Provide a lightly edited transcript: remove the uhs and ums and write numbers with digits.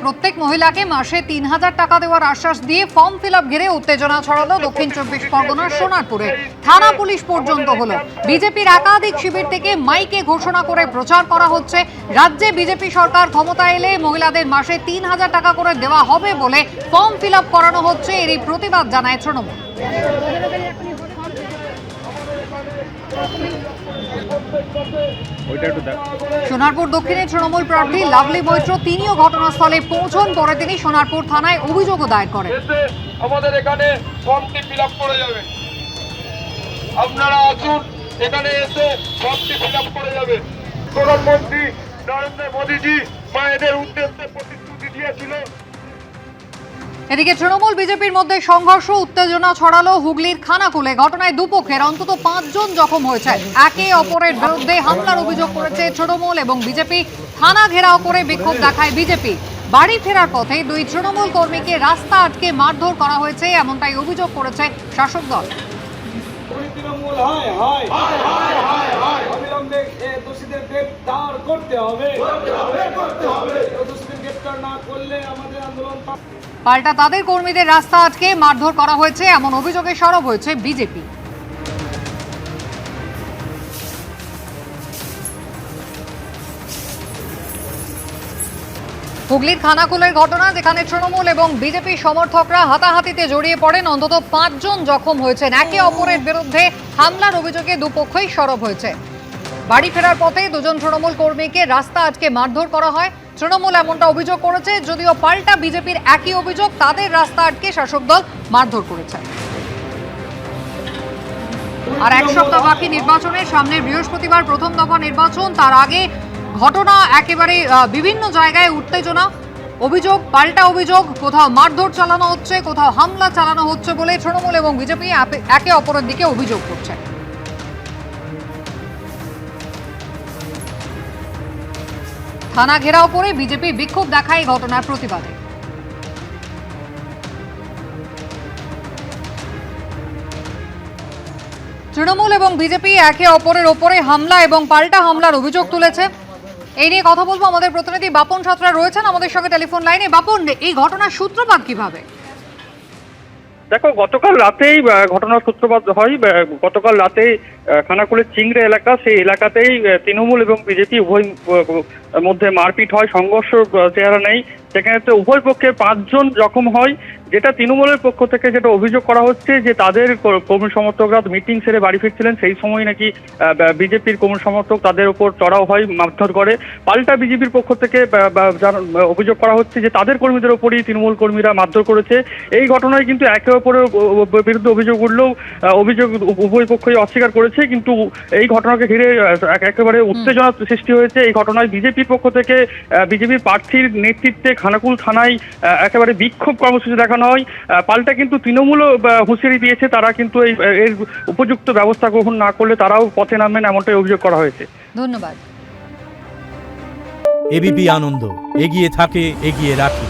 প্রত্যেক মহিলাকে মাসে ৩,০০০ টাকা দেওয়ার আশ্বাস দিয়ে ফর্ম ফিল আপ ঘিরে উত্তেজনা ছড়ালো দক্ষিণ ২৪ পরগনার সোনারপুরে। থানা পুলিশ পর্যন্ত হলো। বিজেপির একাধিক শিবির থেকে মাইকে ঘোষণা করে প্রচার করা হচ্ছে রাজ্যে বিজেপি সরকার ক্ষমতায় এলে মহিলাদের মাসে ৩,০০০ টাকা করে দেওয়া হবে বলে ফর্ম ফিল আপ করানো হচ্ছে। এরই প্রতিবাদ জানায় তৃণমূল। সোনারপুর দক্ষিণে তৃণমূল প্রার্থী লাভলি মৈত্র তিনিও ঘটনাস্থলে পৌঁছন। পরে তিনি সোনারপুর থানায় অভিযোগও দায়ের করেন। আমাদের এখানে ফর্মটি ফিল আপ করে যাবে, আপনারা আসুন, এখানে এসে ফর্মটি ফিল আপ করে যাবে। প্রধানমন্ত্রী নরেন্দ্র মোদীজি মায়েদের উদ্দেশ্যে প্রতিশ্রুতি দিয়েছিল। এদিকে তৃণমূল বিজেপির মধ্যে সংঘর্ষ উত্তেজনা ছড়ালো হুগলির খানাকুলে। ঘটনায় দুপক্ষের অন্তত ৫ জন জখম হয়েছে। একে অপরের বিরুদ্ধে হামলার অভিযোগ করেছে তৃণমূল এবং বিজেপি। থানা ঘেরাও করে বিক্ষোভ দেখায় বিজেপি। বাড়ি ফেরার পথে দুই তৃণমূল কর্মীকে রাস্তা আটকে মারধর করা হয়েছে, এমনটাই অভিযোগ করেছে শাসক দল। পাল্টা তাদের কর্মীদের রাস্তা আটকে মারধর করা হয়েছে, এমন অভিযোগে সরব হয়েছে বিজেপি। হুগলির খানাকুলের ঘটনা, যেখানে তৃণমূল এবং বিজেপি সমর্থকরা হাতাহাতিতে জড়িয়ে পড়েন। অন্তত ৫ জন জখম হয়েছেন। একে অপরের বিরুদ্ধে হামলার অভিযোগে দুপক্ষই সরব হয়েছে। বাড়ি ফেরার পথে দুজন তৃণমূল কর্মীকে রাস্তা আটকে মারধর করা হয়। তৃণমূল এমনটা অভিযোগ করেছে, যদিও পাল্টা বিজেপির একই অভিযোগ, তাদের রাস্তা আটকে শাসক দল মারধর করেছে। আর এক সপ্তাহ বাকি নির্বাচনের সামনে, বৃহস্পতিবার প্রথম দফা নির্বাচন। তার আগে ঘটনা একেবারে বিভিন্ন জায়গায় উত্তেজনা, অভিযোগ পাল্টা অভিযোগ, কোথাও মারধর চালানো হচ্ছে, কোথাও হামলা চালানো হচ্ছে বলে তৃণমূল এবং বিজেপি একে অপরের দিকে অভিযোগ করছে। থানা ঘেরাও করে বিজেপি বিক্ষোভ দেখায় ঘটনার প্রতিবাদে। তৃণমূল এবং বিজেপি একে অপরের ওপরে হামলা এবং পাল্টা হামলার অভিযোগ তুলেছে। এই নিয়ে কথা বলবো, আমাদের প্রতিনিধি বাপন সাঁতরা রয়েছেন আমাদের সঙ্গে টেলিফোন লাইনে। বাপন, এই ঘটনার সূত্রপাত কিভাবে? দেখো, গতকাল রাতেই ঘটনার সূত্রপাত হয়। গতকাল রাতে খানাকুলের চিংড়ে এলাকা, সেই এলাকাতেই তৃণমূল এবং বিজেপি উভয় মধ্যে মারপিট হয়। সংঘর্ষ চেহারা নেই, সেখানে উভয় পক্ষে ৫ জন জখম হয়। যেটা তৃণমূলের পক্ষ থেকে যেটা অভিযোগ করা হচ্ছে যে তাদের কর্মী সমর্থকরা মিটিং সেরে বাড়ি ফিরছিলেন, সেই সময় নাকি বিজেপির কর্মী সমর্থক তাদের উপর চড়াও হয়, মারধর করে। পাল্টা বিজেপির পক্ষ থেকে অভিযোগ করা হচ্ছে যে তাদের কর্মীদের উপরই তৃণমূল কর্মীরা মারধর করেছে। এই ঘটনায় কিন্তু একে অপরের বিরুদ্ধে অভিযোগ উঠলেও অভিযোগ উভয় পক্ষই অস্বীকার করেছে। কিন্তু এই ঘটনাকে ঘিরে একেবারে উত্তেজনা সৃষ্টি হয়েছে। এই ঘটনায় বিজেপির পক্ষ থেকে বিজেপির প্রার্থীর নেতৃত্বে খানাকুল থানায় একেবারে বিক্ষোভ কর্মসূচি দেখানো হয়। পাল্টা কিন্তু তৃণমূলও হুঁশিয়ারি দিয়েছে, তারা কিন্তু এর উপযুক্ত ব্যবস্থা গ্রহণ না করলে তারাও পথে নামবেন, এমনটাই অভিযোগ করা হয়েছে। ধন্যবাদ। এবিপি আনন্দ, এগিয়ে থাকে, এগিয়ে রাখে।